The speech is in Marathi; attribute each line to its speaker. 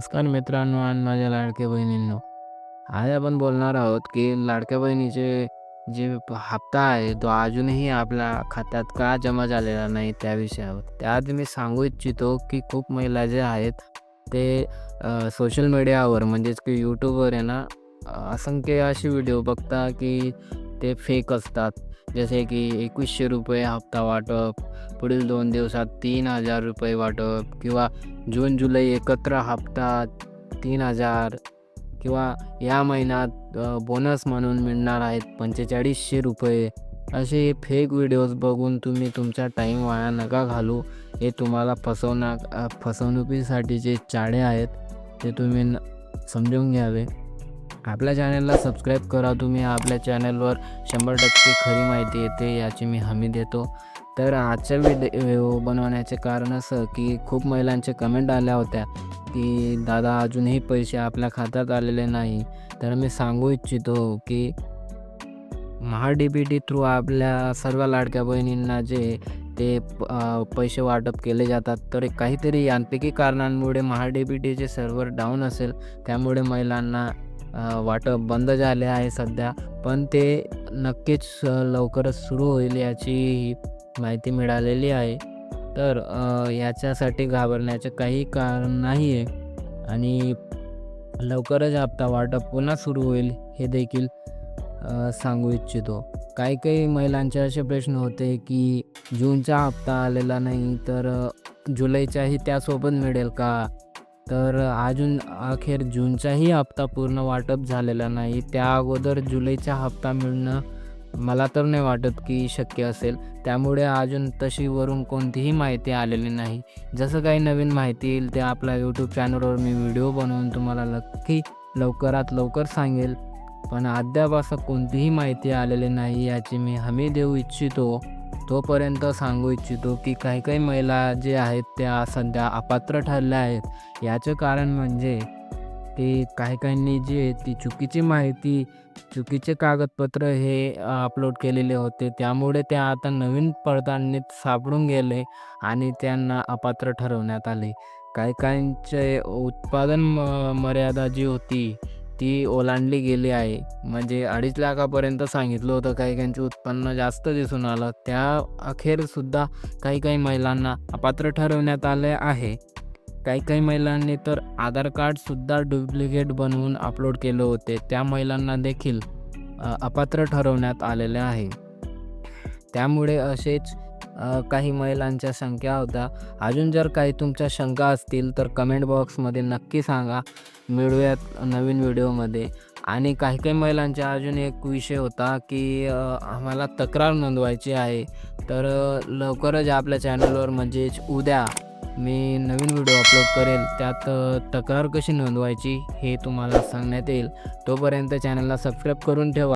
Speaker 1: नमस्कार मित्रांनो आणि माझ्या लाडक्या बहिणींनो. आज आपण बोलणार आहोत की लाडक्या बहिणीचे हप्ता आहे तो अजूनही आपल्या खात्यात का जमा झालेला नाही त्या विषयावर. त्यात मी सांगू इच्छितो की खूप महिला जे आहेत ते सोशल मीडियावर म्हणजेच की यूट्यूबवर आहे ना, असंख्य असे व्हिडिओ बघता की ते फेक असतात. जसे की ₹2100 हप्ता वाटप, पुढील 2 दिवसात ₹3000 वाटप किंवा जून-जुलै एकत्र हप्ता 3000 किंवा या महिन्यात बोनस म्हणून मिळणार आहेत ₹4500. असे फेक व्हिडिओज बघून तुम्ही तुमचा टाईम वाया नका घालू. हे तुम्हाला फसवणुकीसाठीचे चाळे आहेत, ते तुम्ही समजून घ्यावे. आपल्या चॅनलला सबस्क्राईब करा तुम्ही. आपल्या चॅनलवर 100% खरी माहिती येते याची मी हमी देतो. तर आजचा व्हिडिओ बनवण्याचे कारण असं की खूप महिलांचे कमेंट आल्या होत्या की दादा अजूनही पैसे आपल्या खात्यात आलेले नाही. तर मी सांगू इच्छितो की महा-डी-बी-टी थ्रू आपल्या सर्व लाडक्या बहिणींना पैसे वाटप केले जातात. तर काहीतरी यांत्रिकी कारणांमुळे महा-डी-बी-टीचे सर्व्हर डाऊन असेल, त्यामुळे महिलांना वाटप बंद झाले आहे सध्या. पण ते नक्कीच लवकरच सुरू होईल याची माहिती मिळालेली आहे. तर याच्यासाठी घाबरण्याचे काही कारण नाही आहे आणि लवकरच हप्ता वाटप पुन्हा सुरू होईल हे देखील सांगू इच्छितो. काही महिलांचे असे प्रश्न होते की जूनचा हप्ता आलेला नाही, तर जुलैचाही त्यासोबत मिळेल का? तर अजून अखेर जूनचाही हप्ता पूर्ण वाटप झालेला नाही. त्या अगोदर जुलैचा हप्ता मिळणं मला तर नाही वाटत की शक्य असेल. त्यामुळे अजून तशी वरून कोणतीही माहिती आलेली नाही. जसं काही नवीन माहिती येईल ते आपल्या यूट्यूब चॅनलवर मी व्हिडिओ बनवून तुम्हाला नक्की लवकरात लवकर सांगेल. पण अद्याप असं कोणतीही माहिती आलेली नाही याची मी हमी देऊ इच्छितो. तोपर्यंत सांगू इच्छितो की काही महिला जे आहेत त्या सध्या अपात्र ठरल्या आहेत. याचं कारण म्हणजे की काहींनी ती चुकीची माहिती, चुकीचे कागदपत्र हे अपलोड केलेले होते. त्यामुळे त्या आता नवीन पडताळणीत सापडून गेले आणि त्यांना अपात्र ठरवण्यात आले. काहींचे उत्पादन मर्यादा जी होती ती ओलांडली गेली आहे. म्हणजे 2.5 लाखापर्यंत सांगितलं होतं. काहींचे उत्पन्न जास्त दिसून आलं. त्या अखेरसुद्धा काही महिलांना अपात्र ठरवण्यात आले आहे. काही महिलांनी तर आधार कार्डसुद्धा डुप्लिकेट बनवून अपलोड केले होते. त्या महिलांना देखील अपात्र ठरवण्यात आलेले आहे. त्यामुळे असेच काही महिलांच्या शंका होत्या. अजून जर काही तुमच्या शंका असतील तर कमेंट बॉक्समध्ये नक्की सांगा. मिळूयात नवीन व्हिडिओमध्ये. आणि काही महिलांचा अजून एक विषय होता की आम्हाला तक्रार नोंदवायची आहे. तर लवकरच आपल्या चॅनलवर म्हणजेच उद्या मी नवीन व्हिडिओ अपलोड करेल. त्यात तक्रार कशी नोंदवायची हे तुम्हाला सांगण्यात येईल. तोपर्यंत चॅनलला सबस्क्राईब करून ठेवा.